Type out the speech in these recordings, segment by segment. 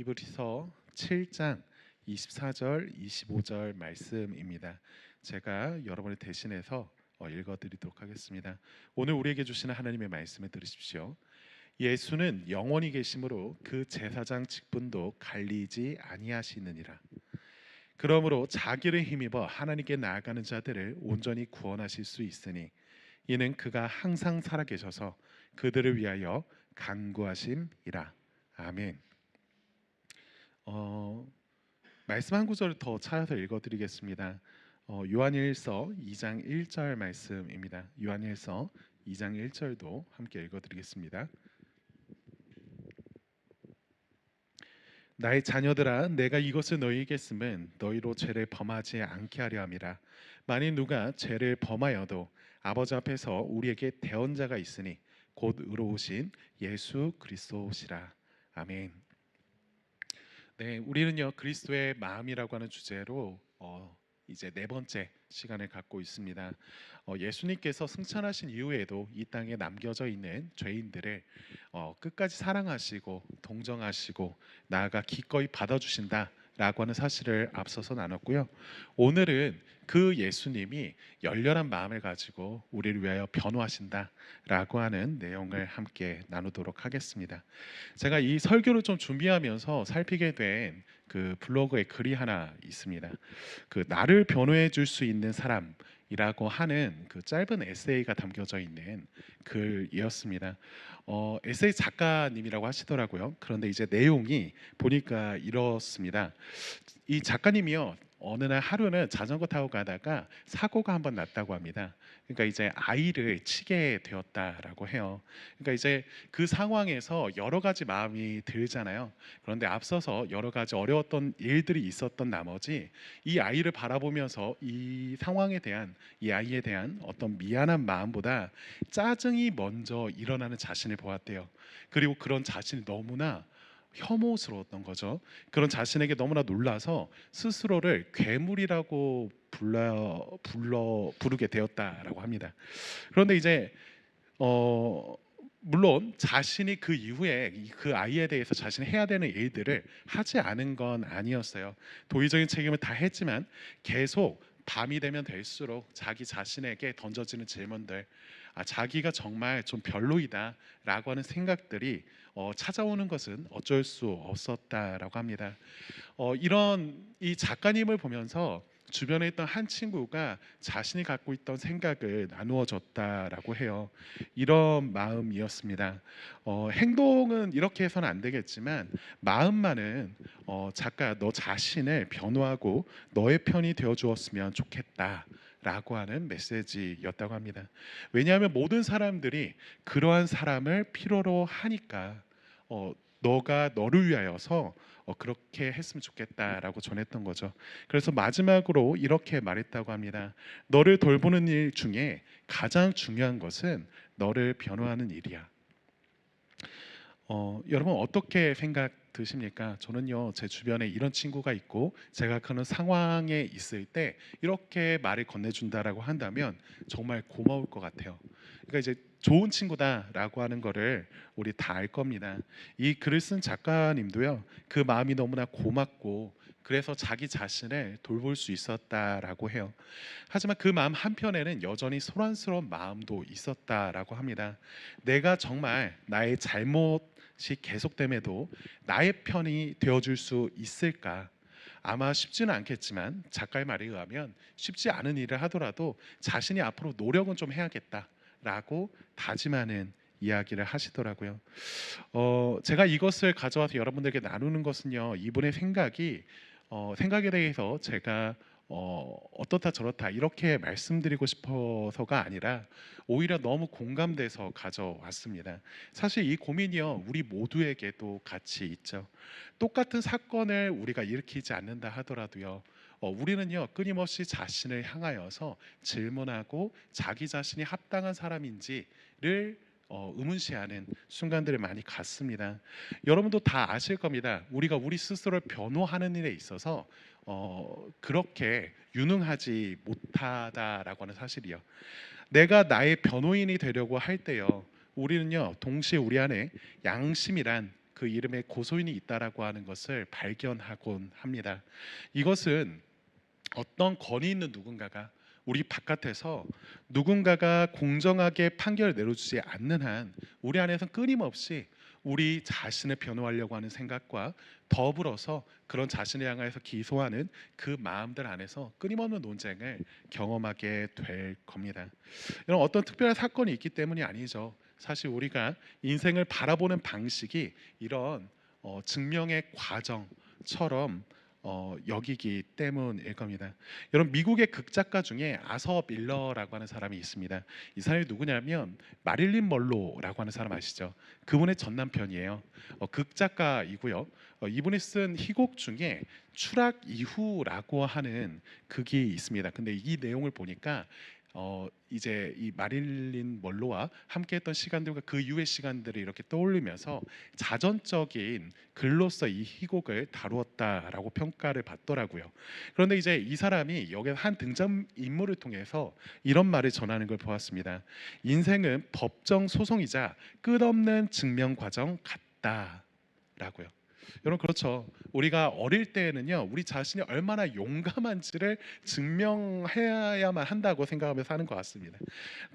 히브리서 7장 24절, 25절 말씀입니다. 제가 여러분을 대신해서 읽어드리도록 하겠습니다. 오늘 우리에게 주시는 하나님의 말씀을 들으십시오. 예수는 영원히 계심으로 그 제사장 직분도 갈리지 아니하시느니라. 그러므로 자기를 힘입어 하나님께 나아가는 자들을 온전히 구원하실 수 있으니 이는 그가 항상 살아계셔서 그들을 위하여 간구하심이라. 아멘. 말씀 한 구절을 더 찾아서 읽어드리겠습니다. 요한일서 2장 1절 말씀입니다. 요한일서 2장 1절도 함께 읽어드리겠습니다. 나의 자녀들아, 내가 이것을 너희에게 쓰면 너희로 죄를 범하지 않게 하려 함이라. 만일 누가 죄를 범하여도 아버지 앞에서 우리에게 대언자가 있으니 곧 의로우신 예수 그리스도시라. 아멘. 네, 우리는요 그리스도의 마음이라고 하는 주제로 이제 네 번째 시간을 갖고 있습니다. 예수님께서 승천하신 이후에도 이 땅에 남겨져 있는 죄인들을 끝까지 사랑하시고 동정하시고 나아가 기꺼이 받아주신다라고 하는 사실을 앞서서 나눴고요. 오늘은 그 예수님이 열렬한 마음을 가지고 우리를 위하여 변호하신다라고 하는 내용을 함께 나누도록 하겠습니다. 제가 이 설교를 좀 준비하면서 살피게 된 그 블로그에 글이 하나 있습니다. 그 나를 변호해 줄 수 있는 사람이라고 하는 그 짧은 에세이가 담겨져 있는 글이었습니다. 에세이 작가님이라고 하시더라고요. 그런데 이제 내용이 보니까 이렇습니다. 이 작가님이요, 어느 날 하루는 자전거 타고 가다가 사고가 한번 났다고 합니다. 그러니까 이제 아이를 치게 되었다라고 해요. 그러니까 이제 그 상황에서 여러 가지 마음이 들잖아요. 그런데 앞서서 여러 가지 어려웠던 일들이 있었던 나머지 이 아이를 바라보면서 이 상황에 대한, 이 아이에 대한 어떤 미안한 마음보다 짜증이 먼저 일어나는 자신을 보았대요. 그리고 그런 자신이 너무나 혐오스러웠던 거죠. 그런 자신에게 너무나 놀라서 스스로를 괴물이라고 부르게 되었다라고 합니다. 그런데 이제 물론 자신이 그 이후에 그 아이에 대해서 자신이 해야 되는 일들을 하지 않은 건 아니었어요. 도의적인 책임을 다 했지만 계속 밤이 되면 될수록 자기 자신에게 던져지는 질문들, 자기가 정말 좀 별로이다라고 하는 생각들이 찾아오는 것은 어쩔 수 없었다라고 합니다. 이런 이 작가님을 보면서 주변에 있던 한 친구가 자신이 갖고 있던 생각을 나누어 줬다라고 해요. 이런 마음이었습니다. 행동은 이렇게 해서는 안 되겠지만 마음만은 작가 너 자신을 변호하고 너의 편이 되어 주었으면 좋겠다 라고 하는 메시지였다고 합니다. 왜냐하면 모든 사람들이 그러한 사람을 필요로 하니까 너가 너를 위하여서 그렇게 했으면 좋겠다라고 전했던 거죠. 그래서 마지막으로 이렇게 말했다고 합니다. 너를 돌보는 일 중에 가장 중요한 것은 너를 변호하는 일이야. 여러분 어떻게 생각 드십니까? 저는요 제 주변에 이런 친구가 있고 제가 그런 상황에 있을 때 이렇게 말을 건네준다라고 한다면 정말 고마울 것 같아요. 그러니까 이제 좋은 친구다라고 하는 거를 우리 다 알 겁니다. 이 글을 쓴 작가님도요 그 마음이 너무나 고맙고 그래서 자기 자신을 돌볼 수 있었다라고 해요. 하지만 그 마음 한편에는 여전히 소란스러운 마음도 있었다라고 합니다. 내가 정말 나의 잘못이 계속됨에도 나의 편이 되어줄 수 있을까? 아마 쉽지는 않겠지만 작가의 말에 의하면 쉽지 않은 일을 하더라도 자신이 앞으로 노력은 좀 해야겠다라고 다짐하는 이야기를 하시더라고요. 제가 이것을 가져와서 여러분들에게 나누는 것은요, 이분의 생각에 대해서 제가 어떻다 저렇다 이렇게 말씀드리고 싶어서가 아니라 오히려 너무 공감돼서 가져왔습니다. 사실 이 고민이요 우리 모두에게도 같이 있죠. 똑같은 사건을 우리가 일으키지 않는다 하더라도요 우리는요 끊임없이 자신을 향하여서 질문하고 자기 자신이 합당한 사람인지를 의문시하는 순간들을 많이 갖습니다. 여러분도 다 아실 겁니다. 우리가 우리 스스로를 변호하는 일에 있어서 그렇게 유능하지 못하다라고 하는 사실이요. 내가 나의 변호인이 되려고 할 때요, 우리는요 동시에 우리 안에 양심이란 그 이름에 고소인이 있다라고 하는 것을 발견하곤 합니다. 이것은 어떤 권위 있는 누군가가 우리 바깥에서 누군가가 공정하게 판결을 내려주지 않는 한 우리 안에서 끊임없이 우리 자신을 변호하려고 하는 생각과 더불어서 그런 자신을 향해서 기소하는 그 마음들 안에서 끊임없는 논쟁을 경험하게 될 겁니다. 이런 어떤 특별한 사건이 있기 때문이 아니죠. 사실 우리가 인생을 바라보는 방식이 이런 증명의 과정처럼 여기기 때문일 겁니다. 여러분, 미국의 극작가 중에 아서 밀러라고 하는 사람이 있습니다. 이 사람이 누구냐면 마릴린 먼로라고 하는 사람 아시죠? 그분의 전 남편이에요. 극작가이고요. 이분이 쓴 희곡 중에 추락 이후라고 하는 극이 있습니다. 근데 이 내용을 보니까 이제 이 마릴린 먼로와 함께했던 시간들과 그 이후의 시간들을 이렇게 떠올리면서 자전적인 글로서 이 희곡을 다루었다라고 평가를 받더라고요. 그런데 이제 이 사람이 여기 한 등장 인물을 통해서 이런 말을 전하는 걸 보았습니다. 인생은 법정 소송이자 끝없는 증명 과정 같다라고요. 여러분, 그렇죠. 우리가 어릴 때에는요, 우리 자신이 얼마나 용감한지를 증명해야만 한다고 생각하며 사는 것 같습니다.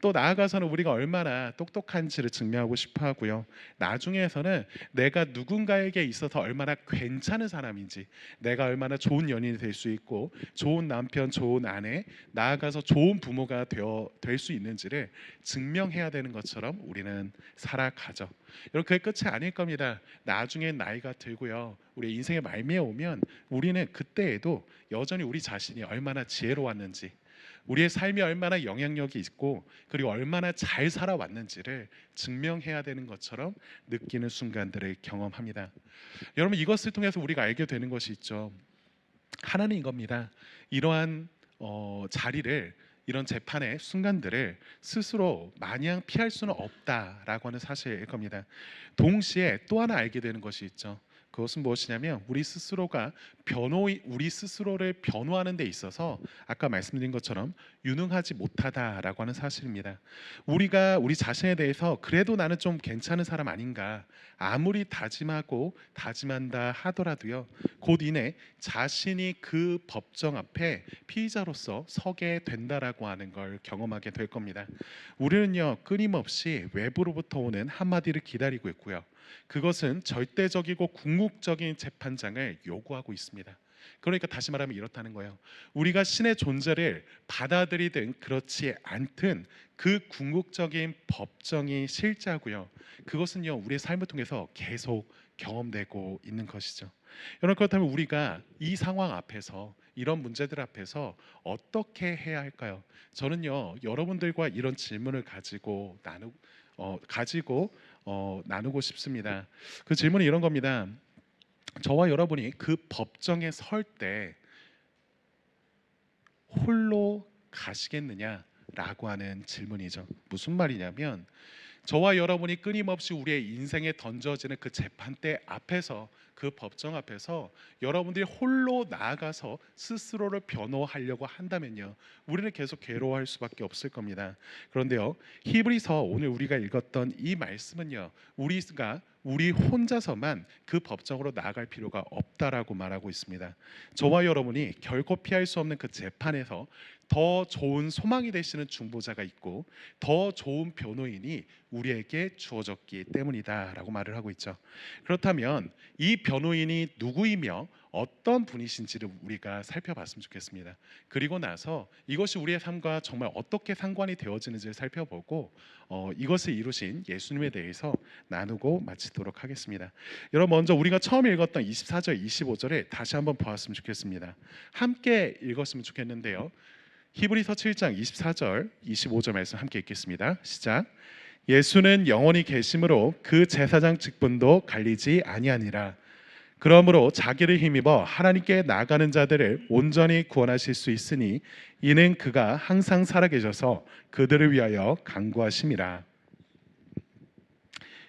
또 나아가서는 우리가 얼마나 똑똑한지를 증명하고 싶어 하고요. 나중에서는 내가 누군가에게 있어서 얼마나 괜찮은 사람인지, 내가 얼마나 좋은 연인이 될 수 있고 좋은 남편, 좋은 아내, 나아가서 좋은 부모가 될 수 있는지를 증명해야 되는 것처럼 우리는 살아가죠. 여러분, 그게 끝이 아닐 겁니다. 나중에 나이가 들고요, 우리 인생의 말미에 오면 우리는 그때에도 여전히 우리 자신이 얼마나 지혜로웠는지, 우리의 삶이 얼마나 영향력이 있고 그리고 얼마나 잘 살아왔는지를 증명해야 되는 것처럼 느끼는 순간들을 경험합니다. 여러분, 이것을 통해서 우리가 알게 되는 것이 있죠. 하나는 이겁니다. 이러한 자리를, 이런 재판의 순간들을 스스로 마냥 피할 수는 없다라고 하는 사실일 겁니다. 동시에 또 하나 알게 되는 것이 있죠. 그것은 무엇이냐면 우리 스스로를 변호하는 데 있어서 아까 말씀드린 것처럼 유능하지 못하다라고 하는 사실입니다. 우리가 우리 자신에 대해서 그래도 나는 좀 괜찮은 사람 아닌가 아무리 다짐하고 다짐한다 하더라도요, 곧 이내 자신이 그 법정 앞에 피의자로서 서게 된다라고 하는 걸 경험하게 될 겁니다. 우리는요, 끊임없이 외부로부터 오는 한마디를 기다리고 있고요, 그것은 절대적이고 궁극적인 재판장을 요구하고 있습니다. 그러니까 다시 말하면 이렇다는 거예요. 우리가 신의 존재를 받아들이든 그렇지 않든 그 궁극적인 법정이 실제하고요, 그것은요, 우리의 삶을 통해서 계속 경험되고 있는 것이죠. 여러분, 그렇다면 우리가 이 상황 앞에서, 이런 문제들 앞에서 어떻게 해야 할까요? 저는요, 여러분들과 이런 질문을 나누고 싶습니다. 그 질문이 이런 겁니다. 저와 여러분이 그 법정에 설 때 홀로 가시겠느냐라고 하는 질문이죠. 무슨 말이냐면, 저와 여러분이 끊임없이 우리의 인생에 던져지는 그 재판대 앞에서, 그 법정 앞에서 여러분들이 홀로 나아가서 스스로를 변호하려고 한다면요, 우리는 계속 괴로워할 수밖에 없을 겁니다. 그런데요, 히브리서 오늘 우리가 읽었던 이 말씀은요, 우리 혼자서만 그 법정으로 나아갈 필요가 없다라고 말하고 있습니다. 저와 여러분이 결코 피할 수 없는 그 재판에서 더 좋은 소망이 되시는 중보자가 있고 더 좋은 변호인이 우리에게 주어졌기 때문이다라고 말을 하고 있죠. 그렇다면 이 변호인이 누구이며 어떤 분이신지를 우리가 살펴봤으면 좋겠습니다. 그리고 나서 이것이 우리의 삶과 정말 어떻게 상관이 되어지는지를 살펴보고 이것을 이루신 예수님에 대해서 나누고 마치도록 하겠습니다. 여러분, 먼저 우리가 처음 읽었던 24절, 25절을 다시 한번 보았으면 좋겠습니다. 함께 읽었으면 좋겠는데요. 히브리서 7장 24절, 25절 말씀 함께 읽겠습니다. 시작. 예수는 영원히 계심으로 그 제사장 직분도 갈리지 아니하니라. 그러므로 자기를 힘입어 하나님께 나아가는 자들을 온전히 구원하실 수 있으니 이는 그가 항상 살아계셔서 그들을 위하여 간구하심이라.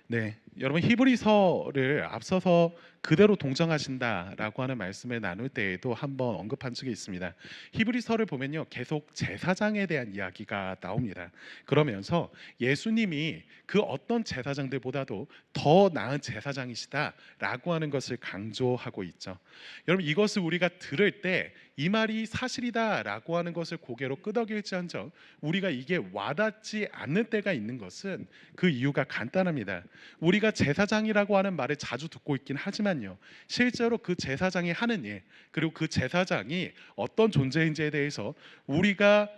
네, 여러분, 히브리서를 앞서서 그대로 동정하신다라고 하는 말씀을 나눌 때에도 한번 언급한 적이 있습니다. 히브리서를 보면요, 계속 제사장에 대한 이야기가 나옵니다. 그러면서 예수님이 그 어떤 제사장들보다도 더 나은 제사장이시다라고 하는 것을 강조하고 있죠. 여러분, 이것을 우리가 들을 때 이 말이 사실이다라고 하는 것을 고개로 끄덕일지언정 우리가 이게 와닿지 않는 때가 있는 것은 그 이유가 간단합니다. 우리가 제사장이라고 하는 말을 자주 듣고 있긴 하지만요, 실제로 그 제사장이 하는 일, 그리고 그 제사장이 어떤 존재인지에 대해서 우리가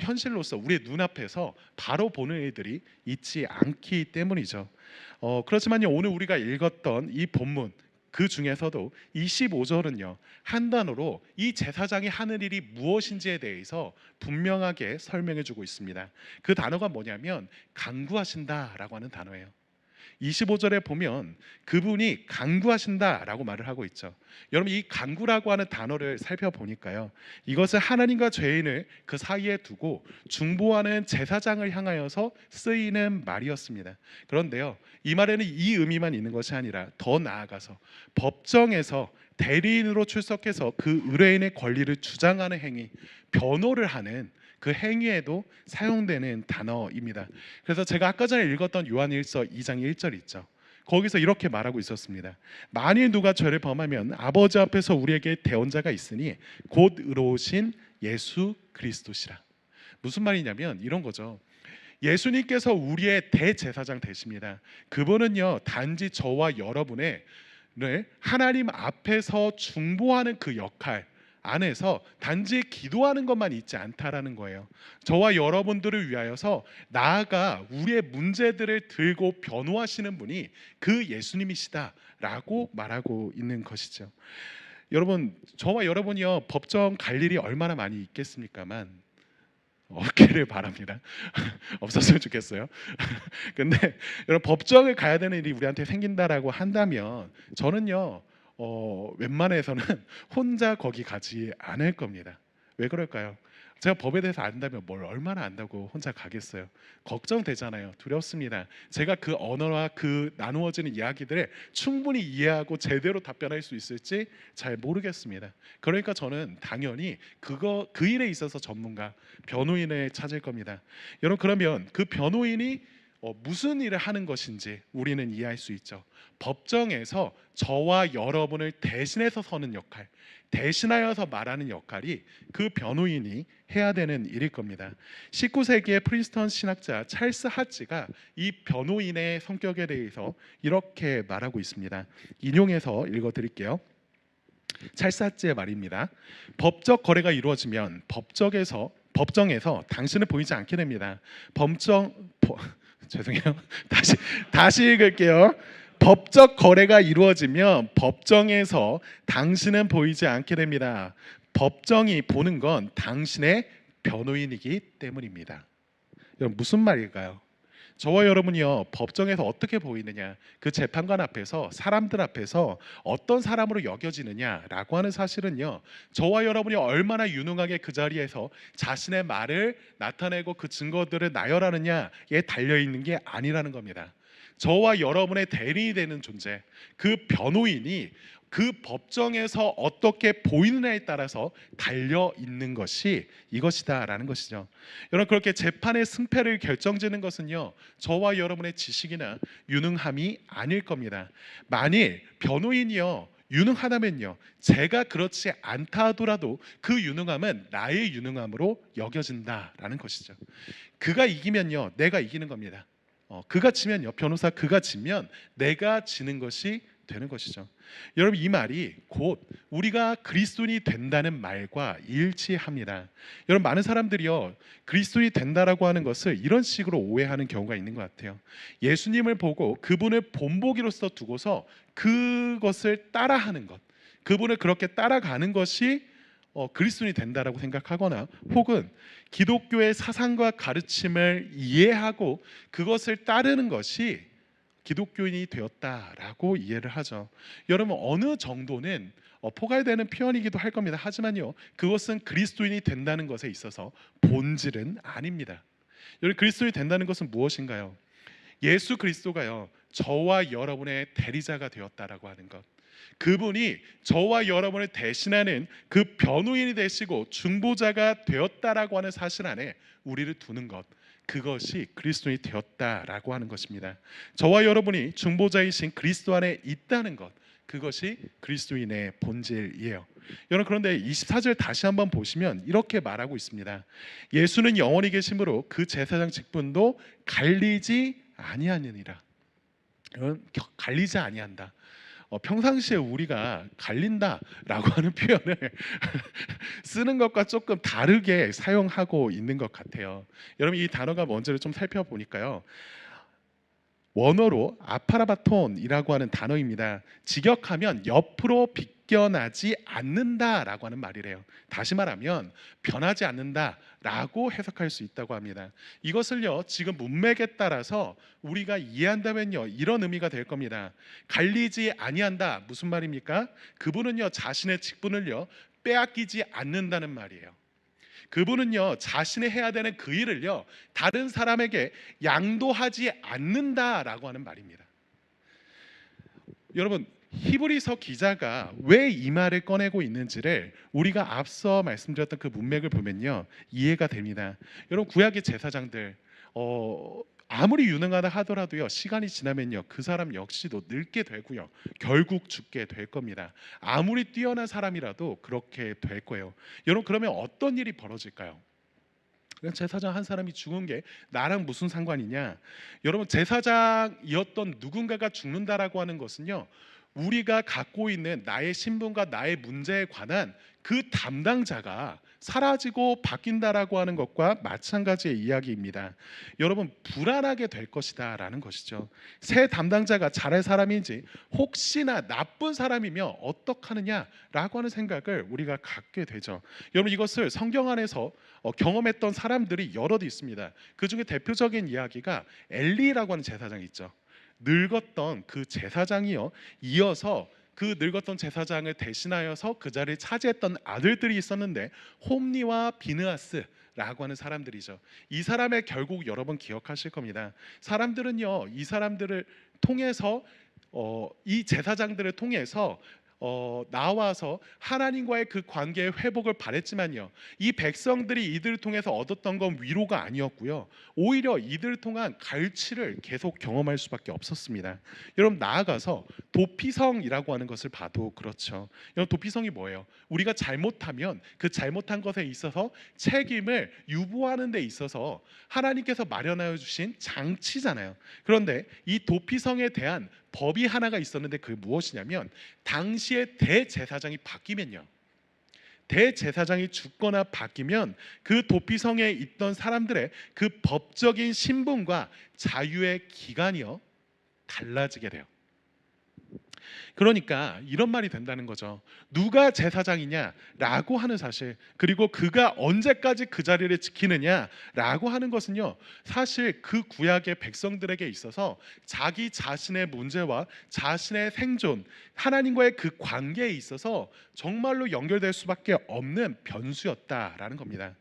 현실로서 우리의 눈앞에서 바로 보는 일들이 있지 않기 때문이죠. 그렇지만요, 오늘 우리가 읽었던 이 본문 그 중에서도 25절은요, 한 단어로 이 제사장이 하는 일이 무엇인지에 대해서 분명하게 설명해 주고 있습니다. 그 단어가 뭐냐면 간구하신다라고 하는 단어예요. 25절에 보면 그분이 간구하신다라고 말을 하고 있죠. 여러분, 이 간구라고 하는 단어를 살펴보니까요, 이것을 하나님과 죄인을 그 사이에 두고 중보하는 제사장을 향하여서 쓰이는 말이었습니다. 그런데요, 이 말에는 이 의미만 있는 것이 아니라 더 나아가서 법정에서 대리인으로 출석해서 그 의뢰인의 권리를 주장하는 행위, 변호를 하는 그 행위에도 사용되는 단어입니다. 그래서 제가 아까 전에 읽었던 요한일서 2장 1절 있죠. 거기서 이렇게 말하고 있었습니다. 만일 누가 죄를 범하면 아버지 앞에서 우리에게 대언자가 있으니 곧 의로우신 예수 그리스도시라. 무슨 말이냐면 이런 거죠. 예수님께서 우리의 대제사장 되십니다. 그분은요, 단지 저와 여러분의 하나님 앞에서 중보하는 그 역할 안에서 단지 기도하는 것만 있지 않다라는 거예요. 저와 여러분들을 위하여서 나아가 우리의 문제들을 들고 변호하시는 분이 그 예수님이시다라고 말하고 있는 것이죠. 여러분, 저와 여러분이요, 법정 갈 일이 얼마나 많이 있겠습니까만 없기를 바랍니다. 없었으면 좋겠어요. 근데 여러분, 법정을 가야 되는 일이 우리한테 생긴다라고 한다면 저는요, 웬만해서는 혼자 거기 가지 않을 겁니다. 왜 그럴까요? 제가 법에 대해서 안다면 뭘 얼마나 안다고 혼자 가겠어요. 걱정되잖아요. 두렵습니다. 제가 그 언어와 그 나누어지는 이야기들을 충분히 이해하고 제대로 답변할 수 있을지 잘 모르겠습니다. 그러니까 저는 당연히 그 일에 있어서 전문가 변호인을 찾을 겁니다. 여러분, 그러면 그 변호인이 무슨 일을 하는 것인지 우리는 이해할 수 있죠. 법정에서 저와 여러분을 대신해서 서는 역할, 대신하여서 말하는 역할이 그 변호인이 해야 되는 일일 겁니다. 19세기의 프린스턴 신학자 찰스 하츠가 이 변호인의 성격에 대해서 이렇게 말하고 있습니다. 인용해서 읽어드릴게요. 찰스 하츠의 말입니다. 법적 거래가 이루어지면 법정에서 당신은 보이지 않게 됩니다. 죄송해요. 다시 읽을게요. 법적 거래가 이루어지면 법정에서 당신은 보이지 않게 됩니다. 법정이 보는 건 당신의 변호인이기 때문입니다. 여러분, 무슨 말일까요? 저와 여러분이요, 법정에서 어떻게 보이느냐, 그 재판관 앞에서 사람들 앞에서 어떤 사람으로 여겨지느냐라고 하는 사실은요, 저와 여러분이 얼마나 유능하게 그 자리에서 자신의 말을 나타내고 그 증거들을 나열하느냐에 달려 있는 게 아니라는 겁니다. 저와 여러분의 대리인이 되는 존재, 그 변호인이 그 법정에서 어떻게 보이느냐에 따라서 달려 있는 것이 이것이다라는 것이죠. 여러분, 그렇게 재판의 승패를 결정짓는 것은요, 저와 여러분의 지식이나 유능함이 아닐 겁니다. 만일 변호인이요 유능하다면요, 제가 그렇지 않다 하더라도 그 유능함은 나의 유능함으로 여겨진다라는 것이죠. 그가 이기면요, 내가 이기는 겁니다. 그가 지면요, 변호사 그가 지면 내가 지는 것이 되는 것이죠. 여러분, 이 말이 곧 우리가 그리스도인이 된다는 말과 일치합니다. 여러분, 많은 사람들이요, 그리스도인이 된다라고 하는 것을 이런 식으로 오해하는 경우가 있는 것 같아요. 예수님을 보고 그분을 본보기로서 두고서 그것을 따라하는 것, 그분을 그렇게 따라가는 것이 그리스도인이 된다라고 생각하거나, 혹은 기독교의 사상과 가르침을 이해하고 그것을 따르는 것이 기독교인이 되었다라고 이해를 하죠. 여러분, 어느 정도는 포괄되는 표현이기도 할 겁니다. 하지만요, 그것은 그리스도인이 된다는 것에 있어서 본질은 아닙니다. 여러분, 그리스도인이 된다는 것은 무엇인가요? 예수 그리스도가요, 저와 여러분의 대리자가 되었다라고 하는 것. 그분이 저와 여러분을 대신하는 그 변호인이 되시고 중보자가 되었다라고 하는 사실 안에 우리를 두는 것, 그것이 그리스도인이 되었다라고 하는 것입니다. 저와 여러분이 중보자이신 그리스도 안에 있다는 것, 그것이 그리스도인의 본질이에요. 여러분, 그런데 24절 다시 한번 보시면 이렇게 말하고 있습니다. 예수는 영원히 계심으로 그 제사장 직분도 갈리지 아니하느니라. 갈리지 아니한다. 평상시에 우리가 갈린다라고 하는 표현을 쓰는 것과 조금 다르게 사용하고 있는 것 같아요. 여러분, 이 단어가 뭔지를 좀 살펴보니까요, 원어로 아파라바톤이라고 하는 단어입니다. 직역하면 옆으로 비껴나지 않는다라고 하는 말이래요. 다시 말하면 변하지 않는다라고 해석할 수 있다고 합니다. 이것을요, 지금 문맥에 따라서 우리가 이해한다면요, 이런 의미가 될 겁니다. 갈리지 아니한다, 무슨 말입니까? 그분은요, 자신의 직분을요 빼앗기지 않는다는 말이에요. 그분은요, 자신이 해야 되는 그 일을요 다른 사람에게 양도하지 않는다라고 하는 말입니다. 여러분, 히브리서 기자가 왜 이 말을 꺼내고 있는지를 우리가 앞서 말씀드렸던 그 문맥을 보면요 이해가 됩니다. 여러분, 구약의 제사장들 아무리 유능하다 하더라도요, 시간이 지나면요 그 사람 역시도 늙게 되고요, 결국 죽게 될 겁니다. 아무리 뛰어난 사람이라도 그렇게 될 거예요. 여러분, 그러면 어떤 일이 벌어질까요? 그냥 제사장 한 사람이 죽은 게 나랑 무슨 상관이냐? 여러분, 제사장이었던 누군가가 죽는다라고 하는 것은요, 우리가 갖고 있는 나의 신분과 나의 문제에 관한 그 담당자가 사라지고 바뀐다라고 하는 것과 마찬가지의 이야기입니다. 여러분, 불안하게 될 것이다라는 것이죠. 새 담당자가 잘할 사람인지, 혹시나 나쁜 사람이며 어떡하느냐라고 하는 생각을 우리가 갖게 되죠. 여러분, 이것을 성경 안에서 경험했던 사람들이 여럿 있습니다. 그 중에 대표적인 이야기가 엘리라고 하는 제사장이 있죠. 늙었던 그 제사장이요, 이어서 그 늙었던 제사장을 대신하여서 그 자리를 차지했던 아들들이 있었는데, 홈리와 비느하스라고 하는 사람들이죠. 이 사람의 결국 여러분 기억하실 겁니다. 사람들은요, 이 사람들을 통해서 이 제사장들을 통해서 나와서 하나님과의 그 관계의 회복을 바랬지만요, 이 백성들이 이들을 통해서 얻었던 건 위로가 아니었고요, 오히려 이들을 통한 갈취를 계속 경험할 수밖에 없었습니다. 여러분, 나아가서 도피성이라고 하는 것을 봐도 그렇죠. 여러분, 도피성이 뭐예요? 우리가 잘못하면 그 잘못한 것에 있어서 책임을 유보하는 데 있어서 하나님께서 마련하여 주신 장치잖아요. 그런데 이 도피성에 대한 법이 하나가 있었는데, 그게 무엇이냐면, 당시에 대제사장이 바뀌면요, 대제사장이 죽거나 바뀌면 그 도피성에 있던 사람들의 그 법적인 신분과 자유의 기간이요 달라지게 돼요. 그러니까 이런 말이 된다는 거죠. 누가 제사장이냐라고 하는 사실, 그리고 그가 언제까지 그 자리를 지키느냐라고 하는 것은요, 사실 그 구약의 백성들에게 있어서 자기 자신의 문제와 자신의 생존, 하나님과의 그 관계에 있어서 정말로 연결될 수밖에 없는 변수였다라는 겁니다.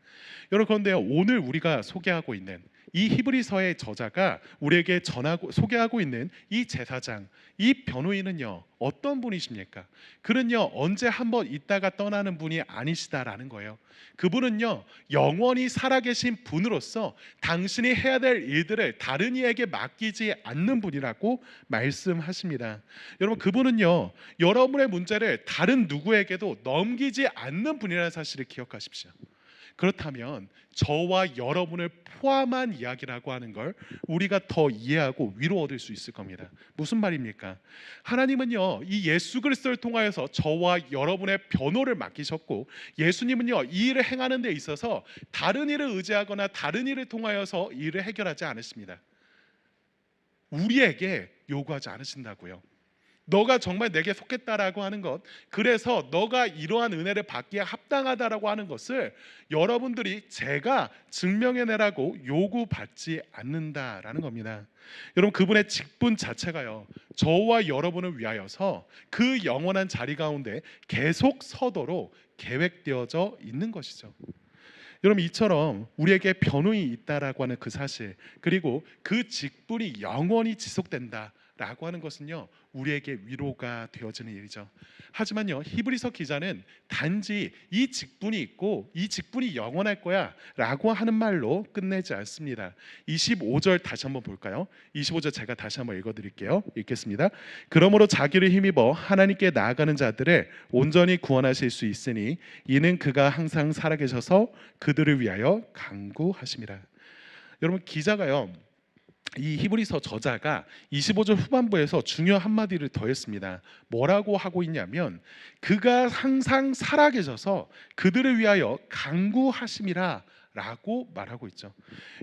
여러분, 그런데요, 오늘 우리가 소개하고 있는 이 히브리서의 저자가 우리에게 전하고 소개하고 있는 이 제사장, 이 변호인은요 어떤 분이십니까? 그는요 언제 한번 있다가 떠나는 분이 아니시다라는 거예요. 그분은요 영원히 살아계신 분으로서 당신이 해야 될 일들을 다른 이에게 맡기지 않는 분이라고 말씀하십니다. 여러분, 그분은요 여러분의 문제를 다른 누구에게도 넘기지 않는 분이라는 사실을 기억하십시오. 그렇다면 저와 여러분을 포함한 이야기라고 하는 걸 우리가 더 이해하고 위로 얻을 수 있을 겁니다. 무슨 말입니까? 하나님은요 이 예수 그리스도를 통하여서 저와 여러분의 변호를 맡기셨고, 예수님은요 이 일을 행하는 데 있어서 다른 일을 의지하거나 다른 일을 통하여서 이 일을 해결하지 않으십니다. 우리에게 요구하지 않으신다고요. 너가 정말 내게 속했다라고 하는 것, 그래서 너가 이러한 은혜를 받기에 합당하다라고 하는 것을 여러분들이 제가 증명해내라고 요구받지 않는다라는 겁니다. 여러분, 그분의 직분 자체가요 저와 여러분을 위하여서 그 영원한 자리 가운데 계속 서도록 계획되어져 있는 것이죠. 여러분, 이처럼 우리에게 변호인이 있다라고 하는 그 사실, 그리고 그 직분이 영원히 지속된다 라고 하는 것은요, 우리에게 위로가 되어지는 일이죠. 하지만요, 히브리서 기자는 단지 이 직분이 있고 이 직분이 영원할 거야 라고 하는 말로 끝내지 않습니다. 25절 다시 한번 볼까요? 25절 제가 다시 한번 읽어드릴게요. 읽겠습니다. 그러므로 자기를 힘입어 하나님께 나아가는 자들을 온전히 구원하실 수 있으니 이는 그가 항상 살아계셔서 그들을 위하여 간구하심이라. 여러분, 기자가요, 이 히브리서 저자가 25절 후반부에서 중요한 한마디를 더했습니다. 뭐라고 하고 있냐면 그가 항상 살아계셔서 그들을 위하여 간구하심이라 라고 말하고 있죠.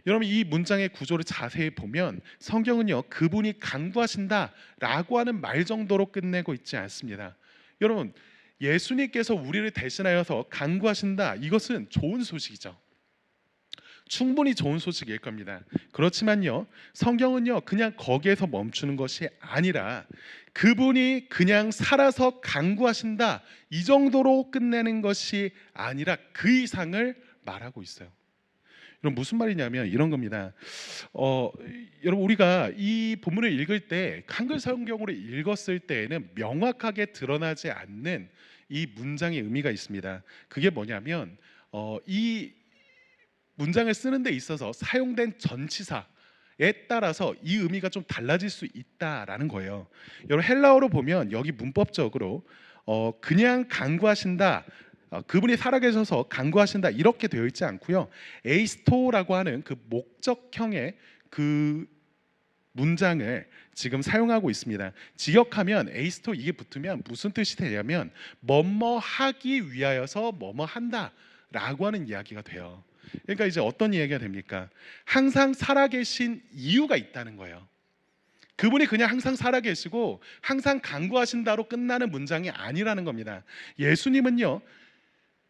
여러분, 이 문장의 구조를 자세히 보면 성경은요, 그분이 간구하신다 라고 하는 말 정도로 끝내고 있지 않습니다. 여러분, 예수님께서 우리를 대신하여서 간구하신다, 이것은 좋은 소식이죠. 충분히 좋은 소식일 겁니다. 그렇지만요, 성경은요, 그냥 거기에서 멈추는 것이 아니라 그분이 그냥 살아서 간구하신다, 이 정도로 끝내는 것이 아니라 그 이상을 말하고 있어요. 여러분, 무슨 말이냐면 이런 겁니다. 여러분, 우리가 이 본문을 읽을 때 한글 성경으로 읽었을 때에는 명확하게 드러나지 않는 이 문장의 의미가 있습니다. 그게 뭐냐면 이 문장을 쓰는 데 있어서 사용된 전치사에 따라서 이 의미가 좀 달라질 수 있다라는 거예요. 여러분, 헬라어로 보면 여기 문법적으로 그냥 간구하신다, 그분이 살아계셔서 간구하신다 이렇게 되어 있지 않고요, 에이스토라고 하는 그 목적형의 그 문장을 지금 사용하고 있습니다. 직역하면 에이스토, 이게 붙으면 무슨 뜻이 되냐면 뭐뭐 하기 위하여서 뭐뭐 한다 라고 하는 이야기가 돼요. 그러니까 이제 어떤 이야기가 됩니까? 항상 살아계신 이유가 있다는 거예요. 그분이 그냥 항상 살아계시고 항상 간구하신다로 끝나는 문장이 아니라는 겁니다. 예수님은요,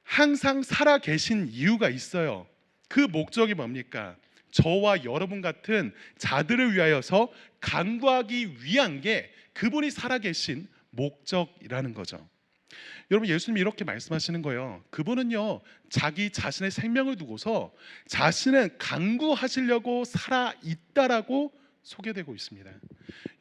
항상 살아계신 이유가 있어요. 그 목적이 뭡니까? 저와 여러분 같은 자들을 위하여서 간구하기 위한 게 그분이 살아계신 목적이라는 거죠. 여러분, 예수님이 이렇게 말씀하시는 거예요. 그분은요, 자기 자신의 생명을 두고서 자신은 간구하시려고 살아있다라고 소개되고 있습니다.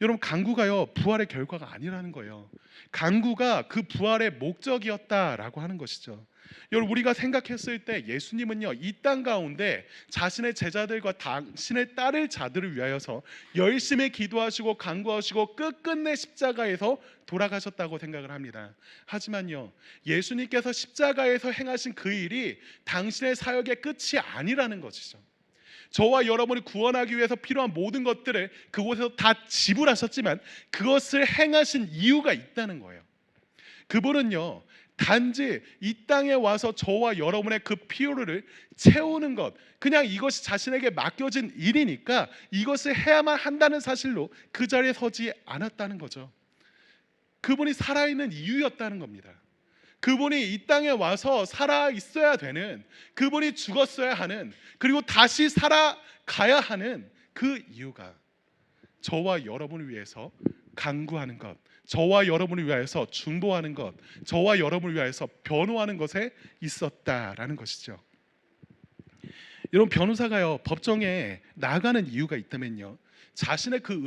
여러분, 간구가요, 부활의 결과가 아니라는 거예요. 간구가 그 부활의 목적이었다라고 하는 것이죠. 여러분, 우리가 생각했을 때 예수님은요, 이 땅 가운데 자신의 제자들과 당신의 따를 자들을 위하여서 열심히 기도하시고 간구하시고 끝끝내 십자가에서 돌아가셨다고 생각을 합니다. 하지만요, 예수님께서 십자가에서 행하신 그 일이 당신의 사역의 끝이 아니라는 것이죠. 저와 여러분을 구원하기 위해서 필요한 모든 것들을 그곳에서 다 지불하셨지만 그것을 행하신 이유가 있다는 거예요. 그분은요, 단지 이 땅에 와서 저와 여러분의 그 필요를 채우는 것, 그냥 이것이 자신에게 맡겨진 일이니까 이것을 해야만 한다는 사실로 그 자리에 서지 않았다는 거죠. 그분이 살아있는 이유였다는 겁니다. 그분이 이 땅에 와서 살아 있어야 되는, 그분이 죽었어야 하는, 그리고 다시 살아가야 하는 그 이유가 저와 여러분을 위해서 간구하는 것, 저와 여러분을 위하여서 중보하는 것, 저와 여러분을 위하여서 변호하는 것에 있었다라는 것이죠. 여러분, 변호사가요, 법정에 나가는 이유가 있다면요, 자신의 그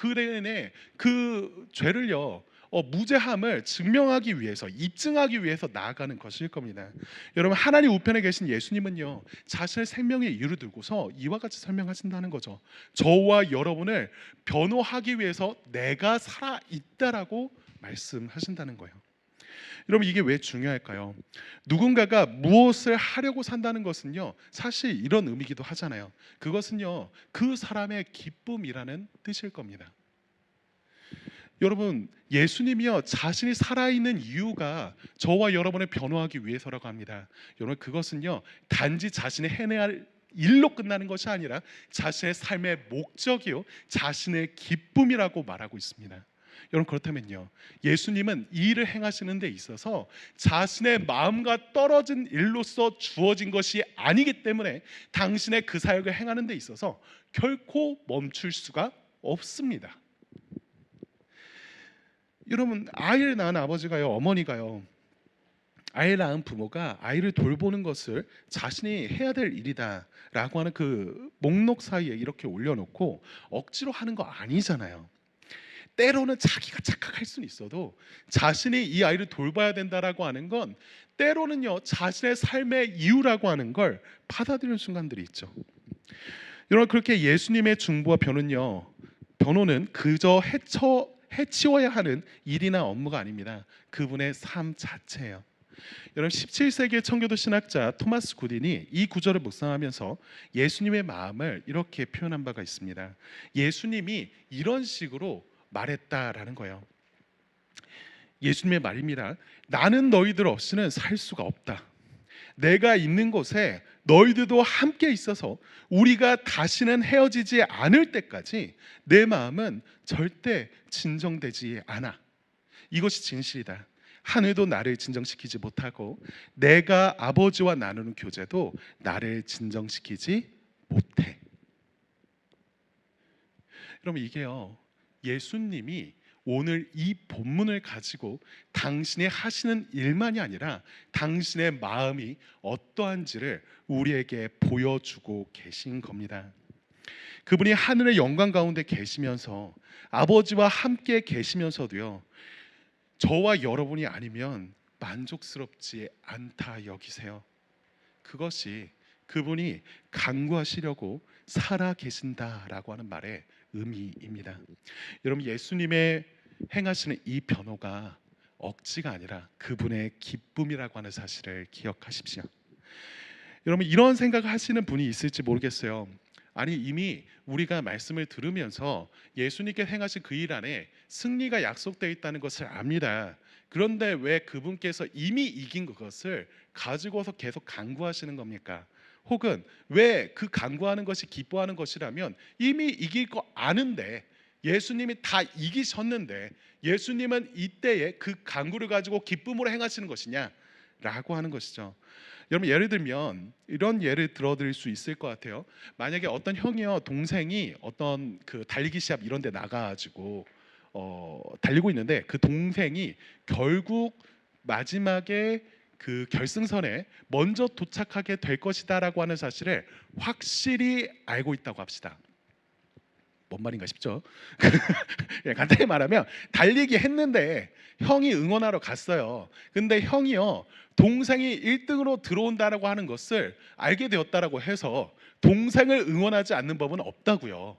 의뢰인의 그 죄를요, 무죄함을 증명하기 위해서, 입증하기 위해서 나아가는 것일 겁니다. 여러분, 하나님 우편에 계신 예수님은요, 자신의 생명의 이유를 들고서 이와 같이 설명하신다는 거죠. 저와 여러분을 변호하기 위해서 내가 살아있다라고 말씀하신다는 거예요. 여러분, 이게 왜 중요할까요? 누군가가 무엇을 하려고 산다는 것은요, 사실 이런 의미기도 하잖아요. 그것은요, 그 사람의 기쁨이라는 뜻일 겁니다. 여러분, 예수님이요, 자신이 살아있는 이유가 저와 여러분을 변호하기 위해서라고 합니다. 여러분, 그것은요, 단지 자신이 해내야 할 일로 끝나는 것이 아니라 자신의 삶의 목적이요, 자신의 기쁨이라고 말하고 있습니다. 여러분, 그렇다면요, 예수님은 이 일을 행하시는 데 있어서 자신의 마음과 떨어진 일로서 주어진 것이 아니기 때문에 당신의 그 사역을 행하는 데 있어서 결코 멈출 수가 없습니다. 여러분, 아이를 낳은 아버지가요, 어머니가요, 아이를 낳은 부모가 아이를 돌보는 것을 자신이 해야 될 일이다 라고 하는 그 목록 사이에 이렇게 올려놓고 억지로 하는 거 아니잖아요. 때로는 자기가 착각할 수는 있어도 자신이 이 아이를 돌봐야 된다라고 하는 건 때로는요 자신의 삶의 이유라고 하는 걸 받아들이는 순간들이 있죠. 여러분 그렇게 예수님의 중보와 변호는 그저 해치워야 하는 일이나 업무가 아닙니다. 그분의 삶 자체예요. 여러분 17세기의 청교도 신학자 토마스 굿딘이 이 구절을 묵상하면서 예수님의 마음을 이렇게 표현한 바가 있습니다. 예수님이 이런 식으로 말했다라는 거예요. 예수님의 말입니다. 나는 너희들 없이는 살 수가 없다. 내가 있는 곳에 너희들도 함께 있어서 우리가 다시는 헤어지지 않을 때까지 내 마음은 절대 진정되지 않아. 이것이 진실이다. 하늘도 나를 진정시키지 못하고 내가 아버지와 나누는 교제도 나를 진정시키지 못해. 여러분 이게요 예수님이 오늘 이 본문을 가지고 당신이 하시는 일만이 아니라 당신의 마음이 어떠한지를 우리에게 보여주고 계신 겁니다. 그분이 하늘의 영광 가운데 계시면서 아버지와 함께 계시면서도요 저와 여러분이 아니면 만족스럽지 않다 여기세요. 그것이 그분이 간구하시려고 살아 계신다라고 하는 말의 의미입니다. 여러분 예수님의 행하시는 이 변호가 억지가 아니라 그분의 기쁨이라고 하는 사실을 기억하십시오. 여러분 이런 생각을 하시는 분이 있을지 모르겠어요. 아니 이미 우리가 말씀을 들으면서 예수님께 행하신 그 일 안에 승리가 약속되어 있다는 것을 압니다. 그런데 왜 그분께서 이미 이긴 그것을 가지고서 계속 간구하시는 겁니까? 혹은 왜 그 간구하는 것이 기뻐하는 것이라면 이미 이길 거 아는데 예수님이 다 이기셨는데 예수님은 이때에 그 간구를 가지고 기쁨으로 행하시는 것이냐? 라고 하는 것이죠. 여러분 예를 들면 이런 예를 들어드릴 수 있을 것 같아요. 만약에 어떤 형이요 동생이 어떤 그 달리기 시합 이런 데 나가가지고 달리고 있는데 그 동생이 결국 마지막에 그 결승선에 먼저 도착하게 될 것이다라고 하는 사실을 확실히 알고 있다고 합시다. 뭔 말인가 싶죠? 간단히 말하면 달리기 했는데 형이 응원하러 갔어요. 근데 형이요 동생이 1등으로 들어온다라고 하는 것을 알게 되었다라고 해서 동생을 응원하지 않는 법은 없다고요.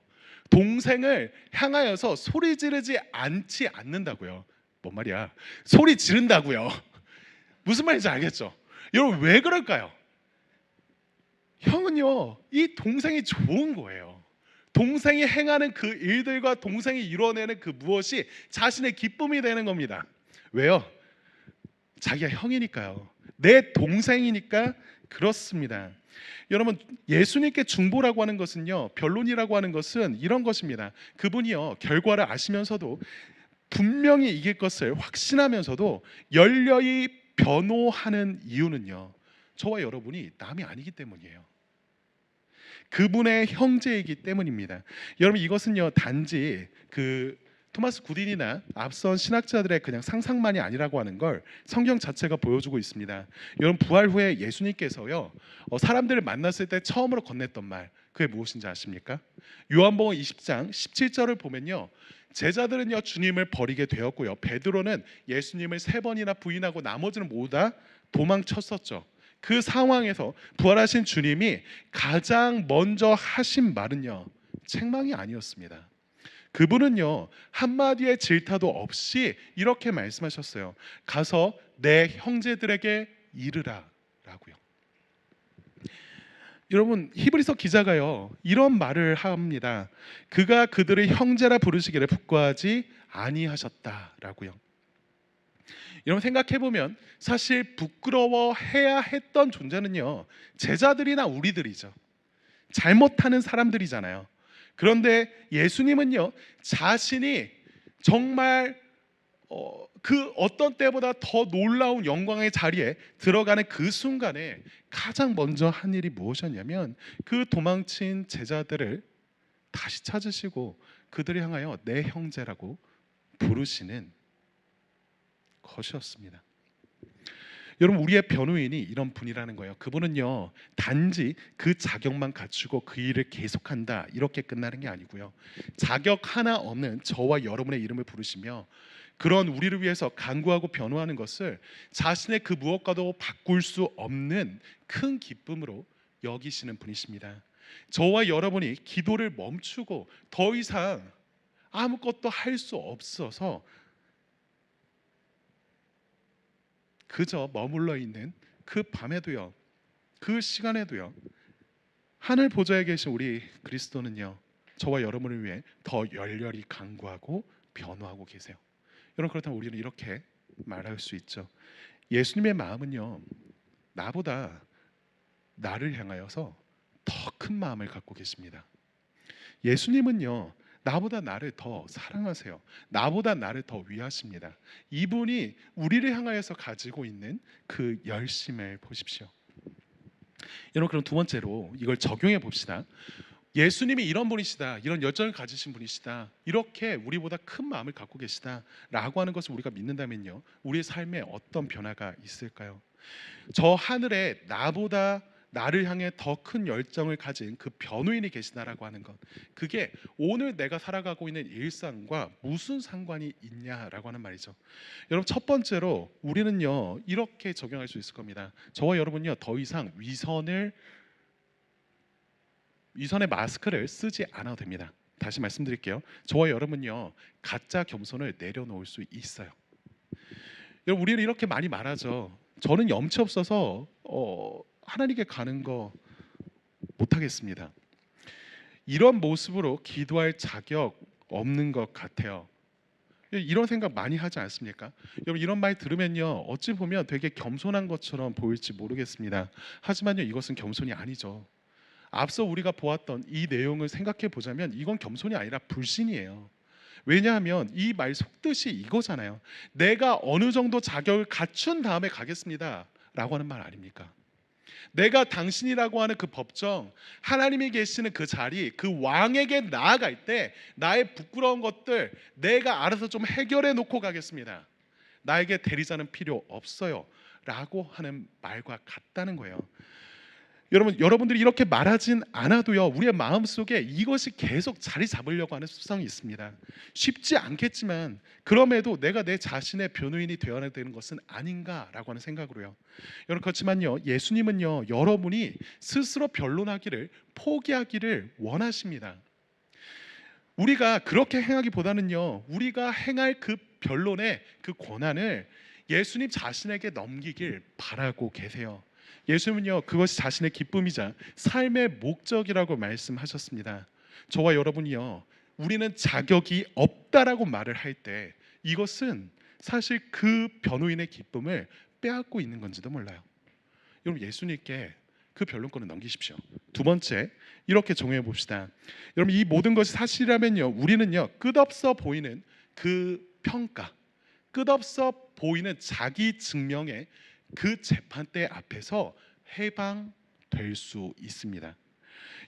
동생을 향하여서 소리 지르지 않지 않는다고요. 뭔 말이야? 소리 지른다고요. 무슨 말인지 알겠죠? 여러분 왜 그럴까요? 형은요 이 동생이 좋은 거예요. 동생이 행하는 그 일들과 동생이 이뤄내는 그 무엇이 자신의 기쁨이 되는 겁니다. 왜요? 자기가 형이니까요. 내 동생이니까 그렇습니다. 여러분 예수님께 중보라고 하는 것은요 변론이라고 하는 것은 이런 것입니다. 그분이요 결과를 아시면서도 분명히 이길 것을 확신하면서도 열렬히 변호하는 이유는요 저와 여러분이 남이 아니기 때문이에요. 그분의 형제이기 때문입니다. 여러분 이것은요 단지 그 토마스 굿딘이나 앞선 신학자들의 그냥 상상만이 아니라고 하는 걸 성경 자체가 보여주고 있습니다. 여러분 부활 후에 예수님께서요 사람들을 만났을 때 처음으로 건넸던 말 그게 무엇인지 아십니까? 요한복음 20장 17절을 보면요 제자들은요 주님을 버리게 되었고요 베드로는 예수님을 3번이나 부인하고 나머지는 모두 다 도망쳤었죠. 그 상황에서 부활하신 주님이 가장 먼저 하신 말은요 책망이 아니었습니다. 그분은요 한마디의 질타도 없이 이렇게 말씀하셨어요. 가서 내 형제들에게 이르라 라고요. 여러분 히브리서 기자가요 이런 말을 합니다. 그가 그들의 형제라 부르시기를 부끄하지 아니하셨다라고요. 여러분 생각해보면 사실 부끄러워해야 했던 존재는요 제자들이나 우리들이죠. 잘못하는 사람들이잖아요. 그런데 예수님은요 자신이 정말 그 어떤 때보다 더 놀라운 영광의 자리에 들어가는 그 순간에 가장 먼저 한 일이 무엇이었냐면 그 도망친 제자들을 다시 찾으시고 그들을 향하여 내 형제라고 부르시는 것이었습니다. 여러분, 우리의 변호인이 이런 분이라는 거예요. 그분은요, 단지 그 자격만 갖추고 그 일을 계속한다 이렇게 끝나는 게 아니고요, 자격 하나 없는 저와 여러분의 이름을 부르시며 그런 우리를 위해서 간구하고 변호하는 것을 자신의 그 무엇과도 바꿀 수 없는 큰 기쁨으로 여기시는 분이십니다. 저와 여러분이 기도를 멈추고 더 이상 아무것도 할 수 없어서 그저 머물러 있는 그 밤에도요, 그 시간에도요, 하늘 보좌에 계신 우리 그리스도는요, 저와 여러분을 위해 더 열렬히 간구하고 변호하고 계세요. 여러분, 그렇다면 우리는 이렇게 말할 수 있죠. 예수님의 마음은요, 나보다 나를 향하여서 더 큰 마음을 갖고 계십니다. 예수님은요, 나보다 나를 더 사랑하세요. 나보다 나를 더 위하십니다. 이분이 우리를 향하여서 가지고 있는 그 열심을 보십시오. 여러분, 그럼 두 번째로 이걸 적용해 봅시다. 예수님이 이런 분이시다, 이런 열정을 가지신 분이시다, 이렇게 우리보다 큰 마음을 갖고 계시다라고 하는 것을 우리가 믿는다면요, 우리의 삶에 어떤 변화가 있을까요? 저 하늘에 나보다 나를 향해 더 큰 열정을 가진 그 변호인이 계시다라고 하는 것, 그게 오늘 내가 살아가고 있는 일상과 무슨 상관이 있냐라고 하는 말이죠. 여러분, 첫 번째로 우리는요, 이렇게 적용할 수 있을 겁니다. 저와 여러분요, 더 이상 위선의 마스크를 쓰지 않아도 됩니다. 다시 말씀드릴게요. 저와 여러분요, 가짜 겸손을 내려놓을 수 있어요. 여러분, 우리는 이렇게 많이 말하죠. 저는 염치 없어서 하나님께 가는 거 못하겠습니다. 이런 모습으로 기도할 자격 없는 것 같아요. 이런 생각 많이 하지 않습니까? 여러분, 이런 말 들으면요, 어찌 보면 되게 겸손한 것처럼 보일지 모르겠습니다. 하지만요, 이것은 겸손이 아니죠. 앞서 우리가 보았던 이 내용을 생각해 보자면 이건 겸손이 아니라 불신이에요. 왜냐하면 이 말 속뜻이 이거잖아요. 내가 어느 정도 자격을 갖춘 다음에 가겠습니다 라고 하는 말 아닙니까? 내가 당신이라고 하는 그 법정, 하나님이 계시는 그 자리, 그 왕에게 나아갈 때 나의 부끄러운 것들 내가 알아서 좀 해결해 놓고 가겠습니다, 나에게 대리자는 필요 없어요 라고 하는 말과 같다는 거예요. 여러분들이 이렇게 말하진 않아도요, 우리의 마음속에 이것이 계속 자리 잡으려고 하는 습성이 있습니다. 쉽지 않겠지만 그럼에도 내가 내 자신의 변호인이 되어야 되는 것은 아닌가라고 하는 생각으로요. 여러분, 그렇지만요, 예수님은요, 여러분이 스스로 변론하기를 포기하기를 원하십니다. 우리가 그렇게 행하기보다는요, 우리가 행할 그 변론의 그 권한을 예수님 자신에게 넘기길 바라고 계세요. 예수님은요, 그것이 자신의 기쁨이자 삶의 목적이라고 말씀하셨습니다. 저와 여러분이요, 우리는 자격이 없다라고 말을 할 때 이것은 사실 그 변호인의 기쁨을 빼앗고 있는 건지도 몰라요. 여러분, 예수님께 그 변론권을 넘기십시오. 두 번째, 이렇게 정해 봅시다. 여러분, 이 모든 것이 사실이라면요, 우리는요, 끝없어 보이는 그 평가, 끝없어 보이는 자기 증명의 그 재판대 앞에서 해방될 수 있습니다.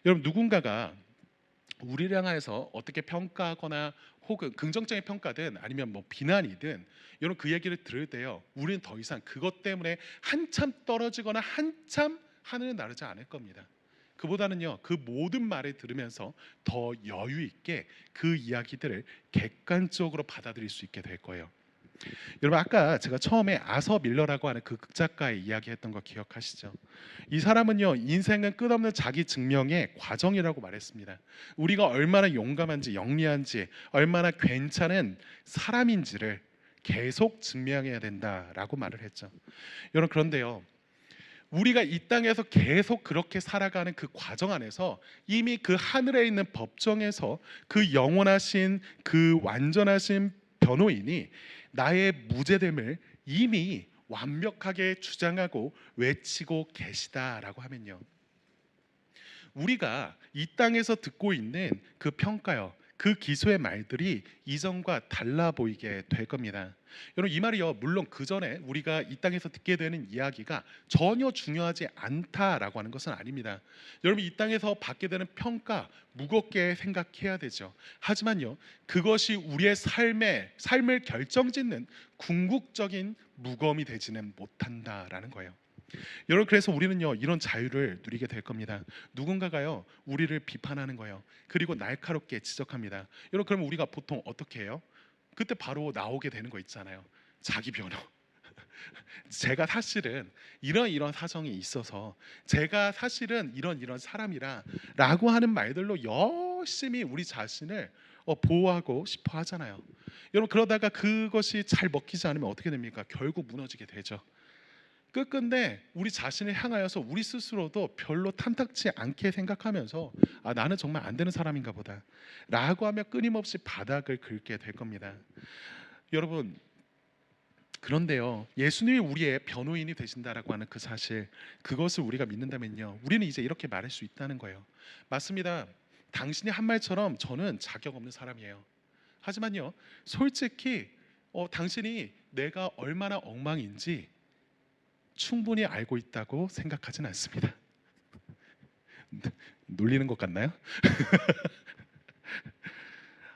여러분, 누군가가 우리를 향해서 어떻게 평가하거나 혹은 긍정적인 평가든 아니면 뭐 비난이든, 여러분, 그 얘기를 들을 때요, 우리는 더 이상 그것 때문에 한참 떨어지거나 한참 하늘을 나르지 않을 겁니다. 그보다는요, 그 모든 말을 들으면서 더 여유 있게 그 이야기들을 객관적으로 받아들일 수 있게 될 거예요. 여러분, 아까 제가 처음에 아서 밀러라고 하는 그 극작가의 이야기했던 거 기억하시죠? 이 사람은요, 인생은 끝없는 자기 증명의 과정이라고 말했습니다. 우리가 얼마나 용감한지 영리한지 얼마나 괜찮은 사람인지를 계속 증명해야 된다라고 말을 했죠. 여러분, 그런데요, 우리가 이 땅에서 계속 그렇게 살아가는 그 과정 안에서 이미 그 하늘에 있는 법정에서 그 영원하신 그 완전하신 변호인이 나의 무죄됨을 이미 완벽하게 주장하고 외치고 계시다라고 하면요, 우리가 이 땅에서 듣고 있는 그 평가요, 그 기소의 말들이 이전과 달라 보이게 될 겁니다. 여러분 이 말이요, 물론 그 전에 우리가 이 땅에서 듣게 되는 이야기가 전혀 중요하지 않다라고 하는 것은 아닙니다. 여러분 이 땅에서 받게 되는 평가 무겁게 생각해야 되죠. 하지만요, 그것이 우리의 삶을 결정짓는 궁극적인 무거움이 되지는 못한다라는 거예요. 여러분 그래서 우리는요 이런 자유를 누리게 될 겁니다. 누군가가요 우리를 비판하는 거예요. 그리고 날카롭게 지적합니다. 여러분 그러면 우리가 보통 어떻게 해요? 그때 바로 나오게 되는 거 있잖아요. 자기 변호. 제가 사실은 이런 사정이 있어서, 제가 사실은 이런 사람이라라고 하는 말들로 열심히 우리 자신을 보호하고 싶어 하잖아요. 여러분 그러다가 그것이 잘 먹히지 않으면 어떻게 됩니까? 결국 무너지게 되죠. 끝끝내 우리 자신을 향하여서 우리 스스로도 별로 탐탁치 않게 생각하면서 아 나는 정말 안 되는 사람인가 보다 라고 하며 끊임없이 바닥을 긁게 될 겁니다. 여러분 그런데요, 예수님이 우리의 변호인이 되신다라고 하는 그 사실, 그것을 우리가 믿는다면요 우리는 이제 이렇게 말할 수 있다는 거예요. 맞습니다. 당신이 한 말처럼 저는 자격 없는 사람이에요. 하지만요 솔직히 당신이 내가 얼마나 엉망인지 충분히 알고 있다고 생각하진 않습니다. 놀리는 것 같나요?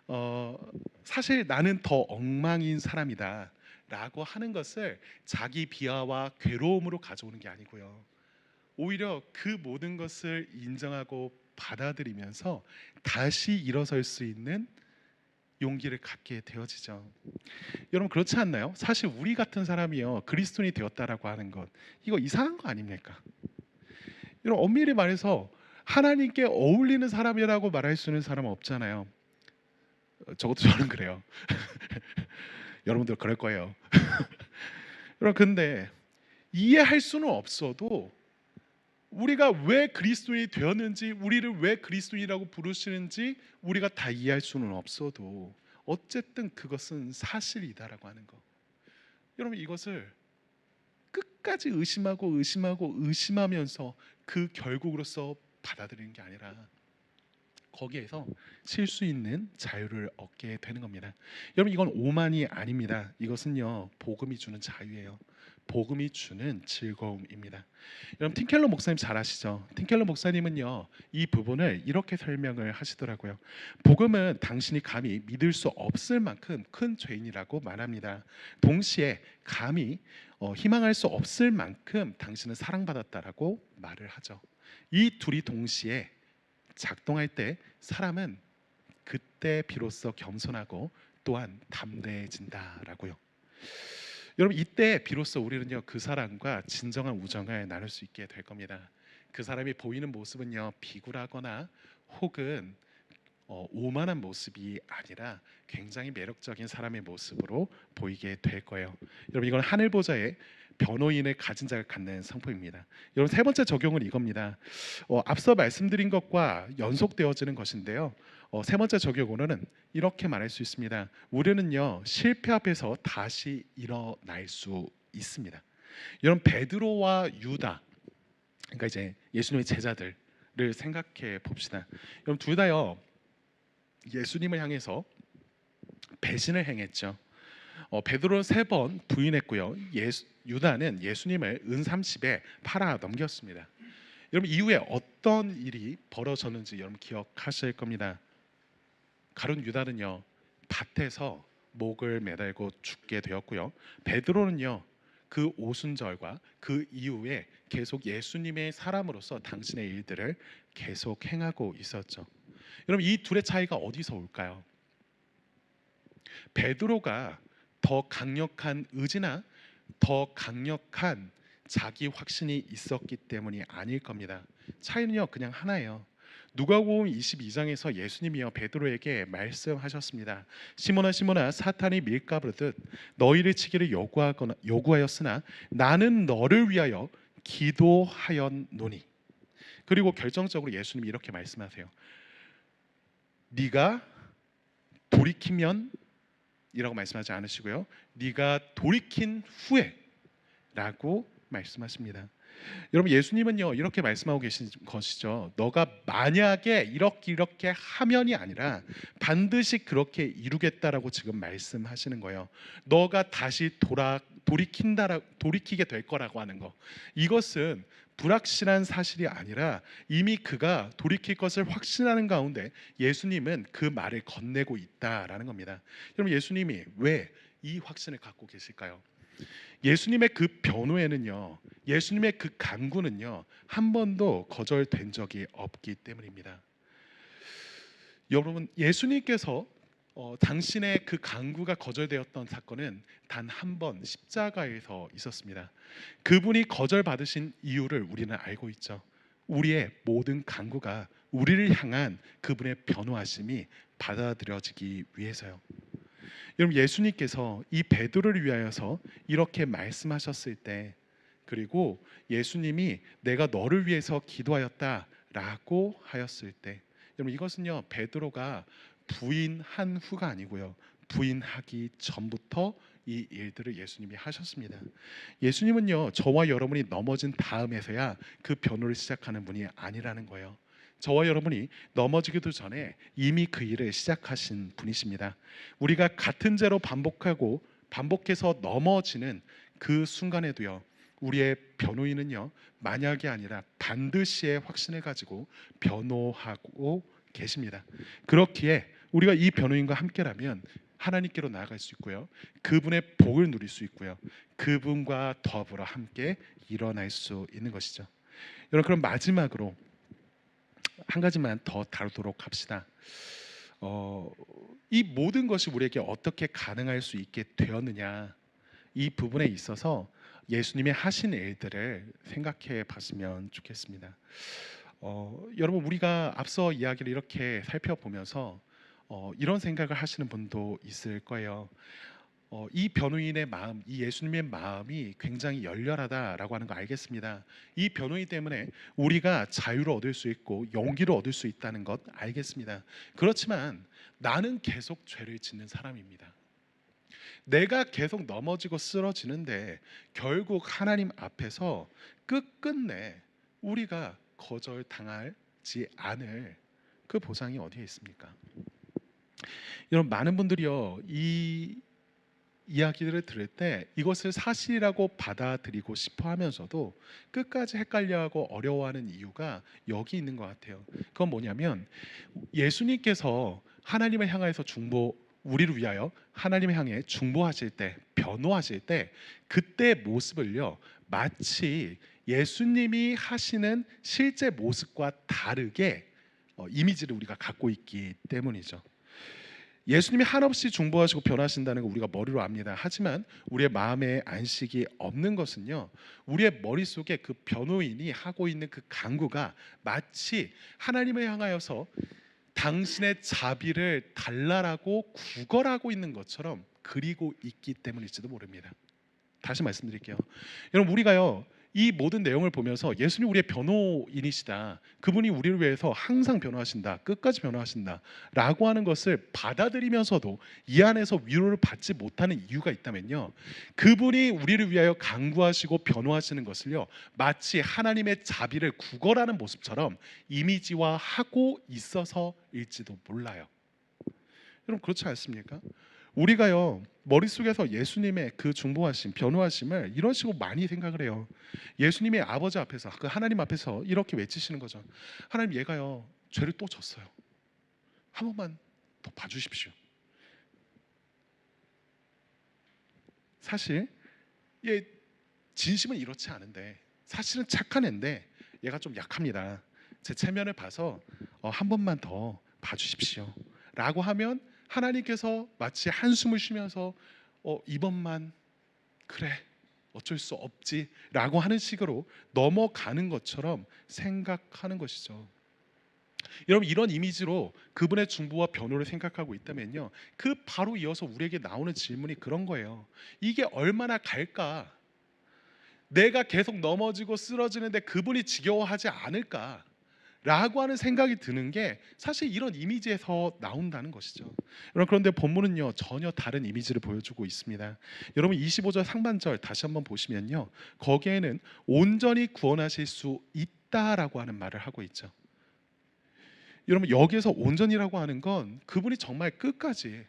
어, 사실 나는 더 엉망인 사람이다 라고 하는 것을 자기 비하와 괴로움으로 가져오는 게 아니고요, 오히려 그 모든 것을 인정하고 받아들이면서 다시 일어설 수 있는 용기를 갖게 되어지죠. 여러분 그렇지 않나요? 사실 우리 같은 사람이요 그리스도인이 되었다라고 하는 것, 이거 이상한 거 아닙니까? 여러분 엄밀히 말해서 하나님께 어울리는 사람이라고 말할 수 있는 사람은 없잖아요. 적어도 저는 그래요. 여러분들 그럴 거예요. 여러분 근데 이해할 수는 없어도, 우리가 왜 그리스도인이 되었는지, 우리를 왜 그리스도인이라고 부르시는지 우리가 다 이해할 수는 없어도 어쨌든 그것은 사실이다라고 하는 거. 여러분 이것을 끝까지 의심하면서 그 결국으로서 받아들이는 게 아니라 거기에서 쉴 수 있는 자유를 얻게 되는 겁니다. 여러분 이건 오만이 아닙니다. 이것은요 복음이 주는 자유예요. 복음이 주는 즐거움입니다. 여러분 팀켈러 목사님 잘 아시죠? 팀켈러 목사님은요 이 부분을 이렇게 설명을 하시더라고요. 복음은 당신이 감히 믿을 수 없을 만큼 큰 죄인이라고 말합니다. 동시에 감히 희망할 수 없을 만큼 당신은 사랑받았다라고 말을 하죠. 이 둘이 동시에 작동할 때 사람은 그때 비로소 겸손하고 또한 담대해진다라고요. 여러분 이때 비로소 우리는요 그 사람과 진정한 우정을 나눌 수 있게 될 겁니다. 그 사람이 보이는 모습은요 비굴하거나 혹은 오만한 모습이 아니라 굉장히 매력적인 사람의 모습으로 보이게 될 거예요. 여러분 이건 하늘 보좌의 변호인을 가진 자가 갖는 상품입니다. 여러분 세 번째 적용은 이겁니다. 앞서 말씀드린 것과 연속되어지는 것인데요. 세 번째 적용으로는 이렇게 말할 수 있습니다. 우리는요 실패 앞에서 다시 일어날 수 있습니다. 여러분 베드로와 유다, 그러니까 이제 예수님의 제자들을 생각해 봅시다. 여러분 둘 다요 예수님을 향해서 배신을 행했죠. 베드로는 3번 부인했고요. 유다는 예수님을 은 30에 팔아 넘겼습니다. 여러분 이후에 어떤 일이 벌어졌는지 여러분 기억하실 겁니다. 가룟 유다는요 밭에서 목을 매달고 죽게 되었고요. 베드로는요 그 오순절과 그 이후에 계속 예수님의 사람으로서 당신의 일들을 계속 행하고 있었죠. 여러분 이 둘의 차이가 어디서 올까요? 베드로가 더 강력한 의지나 더 강력한 자기 확신이 있었기 때문이 아닐 겁니다. 차이는요 그냥 하나예요. 누가복음 22장에서 예수님이요 베드로에게 말씀하셨습니다. 시몬아 시몬아 사탄이 밀가부르듯 너희를 치기를 요구하였으나 나는 너를 위하여 기도하였노니. 그리고 결정적으로 예수님이 이렇게 말씀하세요. 네가 돌이키면 이라고 말씀하지 않으시고요. 네가 돌이킨 후에 라고 말씀하십니다. 여러분 예수님은요 이렇게 말씀하고 계신 것이죠. 너가 만약에 이렇게 하면이 아니라 반드시 그렇게 이루겠다라고 지금 말씀하시는 거예요. 너가 다시 돌이키게 될 거라고 하는 거. 이것은 불확실한 사실이 아니라 이미 그가 돌이킬 것을 확신하는 가운데 예수님은 그 말을 건네고 있다라는 겁니다. 여러분 예수님이 왜 이 확신을 갖고 계실까요? 예수님의 그 변호에는요, 예수님의 그 간구는요, 한 번도 거절된 적이 없기 때문입니다. 여러분, 예수님께서 당신의 그 간구가 거절되었던 사건은 단 한 번 십자가에서 있었습니다. 그분이 거절받으신 이유를 우리는 알고 있죠. 우리의 모든 간구가 우리를 향한 그분의 변호하심이 받아들여지기 위해서요. 여러분 예수님께서 이 베드로를 위하여서 이렇게 말씀하셨을 때, 그리고 예수님이 내가 너를 위해서 기도하였다라고 하였을 때, 여러분 이것은요 베드로가 부인한 후가 아니고요 부인하기 전부터 이 일들을 예수님이 하셨습니다. 예수님은요 저와 여러분이 넘어진 다음에서야 그 변호를 시작하는 분이 아니라는 거예요. 저와 여러분이 넘어지기도 전에 이미 그 일을 시작하신 분이십니다. 우리가 같은 죄로 반복해서 넘어지는 그 순간에도요 우리의 변호인은요 만약이 아니라 반드시의 확신을 가지고 변호하고 계십니다. 그렇기에 우리가 이 변호인과 함께라면 하나님께로 나아갈 수 있고요 그분의 복을 누릴 수 있고요 그분과 더불어 함께 일어날 수 있는 것이죠. 여러분 그럼 마지막으로 한 가지만 더 다루도록 합시다. 이 모든 것이 우리에게 어떻게 가능할 수 있게 되었느냐, 이 부분에 있어서 예수님의 하신 일들을 생각해 봤으면 좋겠습니다. 여러분 우리가 앞서 이야기를 이렇게 살펴보면서 이런 생각을 하시는 분도 있을 거예요. 이 변호인의 마음, 이 예수님의 마음이 굉장히 열렬하다라고 하는 거 알겠습니다. 이 변호인 때문에 우리가 자유를 얻을 수 있고 용기를 얻을 수 있다는 것 알겠습니다. 그렇지만 나는 계속 죄를 짓는 사람입니다. 내가 계속 넘어지고 쓰러지는데 결국 하나님 앞에서 끝끝내 우리가 거절당하지 않을 그 보장이 어디에 있습니까? 여러분 많은 분들이요 이 이야기들을 들을 때 이것을 사실이라고 받아들이고 싶어 하면서도 끝까지 헷갈려하고 어려워하는 이유가 여기 있는 것 같아요. 그건 뭐냐면 예수님께서 하나님을 향해서 우리를 위하여 하나님을 향해 중보하실 때, 변호하실 때 그때 모습을요 마치 예수님이 하시는 실제 모습과 다르게 이미지를 우리가 갖고 있기 때문이죠. 예수님이 한없이 중보하시고 변하신다는 거 우리가 머리로 압니다. 하지만 우리의 마음에 안식이 없는 것은요 우리의 머릿속에 그 변호인이 하고 있는 그 간구가 마치 하나님을 향하여서 당신의 자비를 달라라고 구걸하고 있는 것처럼 그리고 있기 때문일지도 모릅니다. 다시 말씀드릴게요. 여러분 우리가요 이 모든 내용을 보면서 예수님 우리의 변호인이시다, 그분이 우리를 위해서 항상 변호하신다, 끝까지 변호하신다 라고 하는 것을 받아들이면서도 이 안에서 위로를 받지 못하는 이유가 있다면요 그분이 우리를 위하여 간구하시고 변호하시는 것을요 마치 하나님의 자비를 구걸하는 모습처럼 이미지화하고 있어서일지도 몰라요. 여러분 그렇지 않습니까? 우리가요 머릿속에서 예수님의 그 중보하심, 변호하심을 이런 식으로 많이 생각을 해요. 예수님의 아버지 앞에서, 그 하나님 앞에서 이렇게 외치시는 거죠. 하나님 얘가요 죄를 또 졌어요. 한 번만 더 봐주십시오. 사실 얘 진심은 이렇지 않은데 사실은 착한 애인데 얘가 좀 약합니다. 제 체면을 봐서 한 번만 더 봐주십시오 라고 하면 하나님께서 마치 한숨을 쉬면서 이번만 그래 어쩔 수 없지 라고 하는 식으로 넘어가는 것처럼 생각하는 것이죠. 여러분 이런 이미지로 그분의 중보와 변호를 생각하고 있다면요 그 바로 이어서 우리에게 나오는 질문이 그런 거예요. 이게 얼마나 갈까? 내가 계속 넘어지고 쓰러지는데 그분이 지겨워하지 않을까? 라고 하는 생각이 드는 게 사실 이런 이미지에서 나온다는 것이죠. 여러분, 그런데 본문은요 전혀 다른 이미지를 보여주고 있습니다. 여러분 25절 상반절 다시 한번 보시면요, 거기에는 온전히 구원하실 수 있다라고 하는 말을 하고 있죠. 여러분, 여기에서 온전이라고 하는 건 그분이 정말 끝까지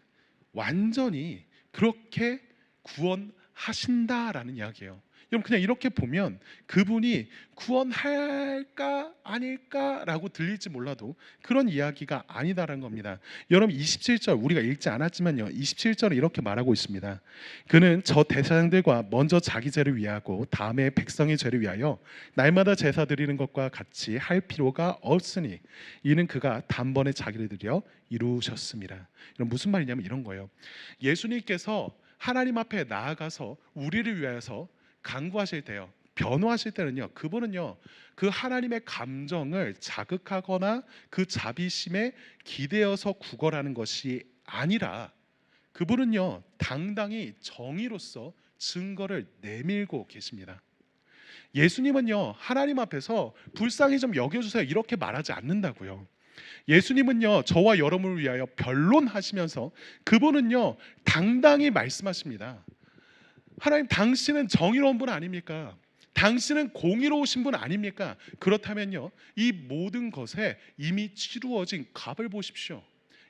완전히 그렇게 구원하신다라는 이야기예요. 여러분, 그냥 이렇게 보면 그분이 구원할까 아닐까라고 들릴지 몰라도 그런 이야기가 아니다라는 겁니다. 여러분 27절 우리가 읽지 않았지만요, 27절은 이렇게 말하고 있습니다. 그는 저 대사장들과 먼저 자기 죄를 위하고 다음에 백성의 죄를 위하여 날마다 제사 드리는 것과 같이 할 필요가 없으니 이는 그가 단번에 자기를 드려 이루셨습니다. 이런 무슨 말이냐면 이런 거예요. 예수님께서 하나님 앞에 나아가서 우리를 위하여서 간구하실 때요, 변호하실 때는요, 그분은요 그 하나님의 감정을 자극하거나 그 자비심에 기대어서 구걸하는 것이 아니라 그분은요 당당히 정의로서 증거를 내밀고 계십니다. 예수님은요 하나님 앞에서 불쌍히 좀 여겨주세요 이렇게 말하지 않는다고요. 예수님은요 저와 여러분을 위하여 변론하시면서 그분은요 당당히 말씀하십니다. 하나님, 당신은 정의로운 분 아닙니까? 당신은 공의로우신 분 아닙니까? 그렇다면요 이 모든 것에 이미 치루어진 값을 보십시오.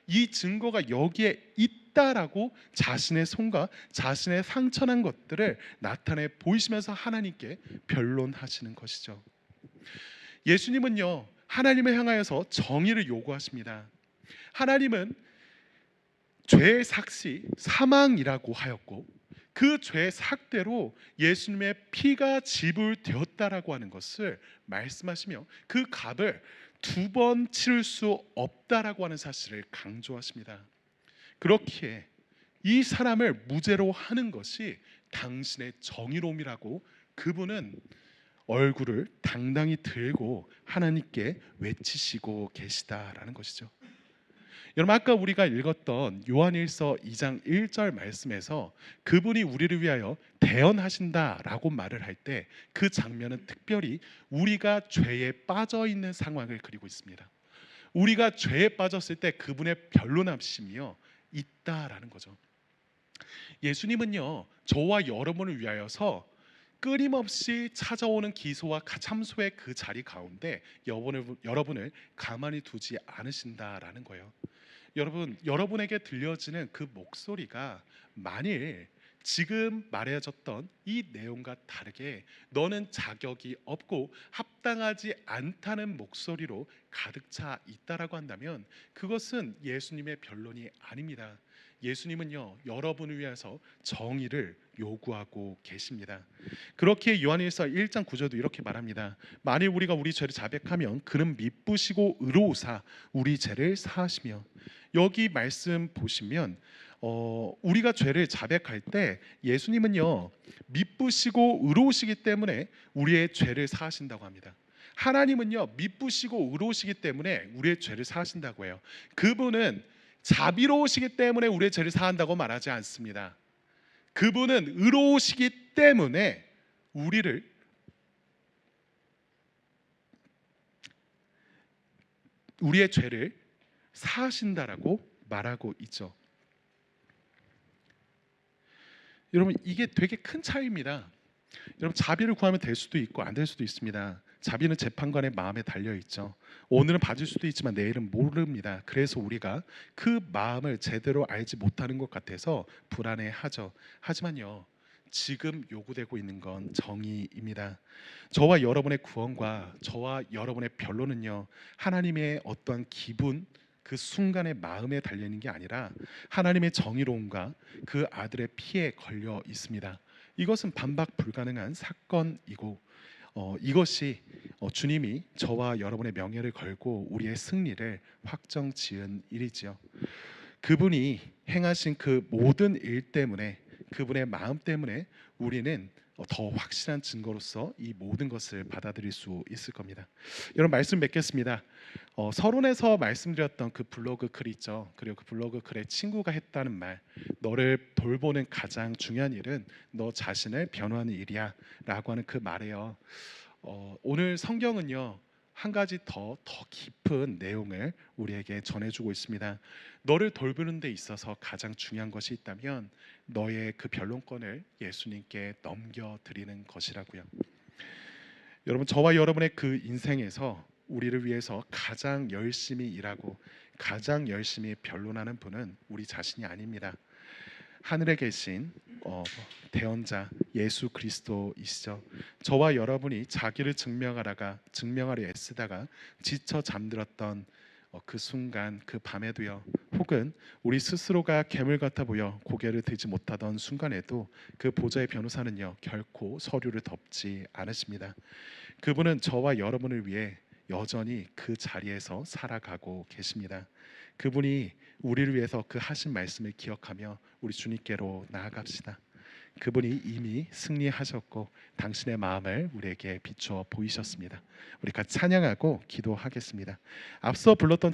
이 증거가 여기에 있다라고 자신의 손과 자신의 상처난 것들을 나타내 보이시면서 하나님께 변론하시는 것이죠. 예수님은요 하나님을 향하여서 정의를 요구하십니다. 하나님은 죄의 삭시 사망이라고 하였고 그 죄의 삭대로 예수님의 피가 지불되었다라고 하는 것을 말씀하시며 그 값을 두 번 치를 수 없다라고 하는 사실을 강조하십니다. 그렇기에 이 사람을 무죄로 하는 것이 당신의 정의로움이라고 그분은 얼굴을 당당히 들고 하나님께 외치시고 계시다라는 것이죠. 여러분, 아까 우리가 읽었던 요한일서 2장 1절 말씀에서 그분이 우리를 위하여 대언하신다라고 말을 할 때 그 장면은 특별히 우리가 죄에 빠져 있는 상황을 그리고 있습니다. 우리가 죄에 빠졌을 때 그분의 변론하심이요 있다라는 거죠. 예수님은요 저와 여러분을 위하여서 끊임없이 찾아오는 기소와 참소의 그 자리 가운데 여러분을 가만히 두지 않으신다라는 거예요. 여러분, 여러분에게 들려지는 그 목소리가 만일 지금 말해졌던 이 내용과 다르게 너는 자격이 없고 합당하지 않다는 목소리로 가득 차 있다라고 한다면 그것은 예수님의 변론이 아닙니다. 예수님은요 여러분을 위해서 정의를 요구하고 계십니다. 그렇게 요한일서 1장 9절도 이렇게 말합니다. 만일 우리가 우리 죄를 자백하면 그는 미쁘시고 의로우사 우리 죄를 사하시며. 여기 말씀 보시면 우리가 죄를 자백할 때 예수님은요 미쁘시고 의로우시기 때문에 우리의 죄를 사하신다고 합니다. 하나님은요 미쁘시고 의로우시기 때문에 우리의 죄를 사하신다고 해요. 그분은 자비로우시기 때문에 우리의 죄를 사한다고 말하지 않습니다. 그분은 의로우시기 때문에 우리의 죄를 사하신다라고 말하고 있죠. 여러분, 이게 되게 큰 차이입니다. 여러분, 자비를 구하면 될 수도 있고 안 될 수도 있습니다. 자비는 재판관의 마음에 달려 있죠. 오늘은 받을 수도 있지만 내일은 모릅니다. 그래서 우리가 그 마음을 제대로 알지 못하는 것 같아서 불안해하죠. 하지만요 지금 요구되고 있는 건 정의입니다. 저와 여러분의 구원과 저와 여러분의 변론은요 하나님의 어떠한 기분 그 순간의 마음에 달려 있는 게 아니라 하나님의 정의로움과 그 아들의 피에 걸려 있습니다. 이것은 반박 불가능한 사건이고 이것이 주님이 저와 여러분의 명예를 걸고 우리의 승리를 확정 지은 일이지요. 그분이 행하신 그 모든 일 때문에 그분의 마음 때문에 우리는 더 확실한 증거로서 이 모든 것을 받아들일 수 있을 겁니다. 여러분, 말씀 맺겠습니다. 서론에서 말씀드렸던 그 블로그 글 있죠. 그리고 그 블로그 글에 친구가 했다는 말, 너를 돌보는 가장 중요한 일은 너 자신을 변호하는 일이야 라고 하는 그 말이에요. 오늘 성경은요 한 가지 더 깊은 내용을 우리에게 전해주고 있습니다. 너를 돌보는 데 있어서 가장 중요한 것이 있다면 너의 그 변론권을 예수님께 넘겨드리는 것이라고요. 여러분, 저와 여러분의 그 인생에서 우리를 위해서 가장 열심히 일하고 가장 열심히 변론하는 분은 우리 자신이 아닙니다. 하늘에 계신 대언자 예수 그리스도이시죠. 저와 여러분이 자기를 증명하려 애쓰다가 지쳐 잠들었던 그 순간, 그 밤에도요, 혹은 우리 스스로가 괴물 같아 보여 고개를 들지 못하던 순간에도 그 보좌의 변호사는요 결코 서류를 덮지 않으십니다. 그분은 저와 여러분을 위해 여전히 그 자리에서 살아가고 계십니다. 그분이 우리를 위해서 그 하신 말씀을 기억하며 우리 주님께로 나아갑시다. 그분이 이미 승리하셨고 당신의 마음을 우리에게 비춰 보이셨습니다. 우리 같이 찬양하고 기도하겠습니다. 앞서 불렀던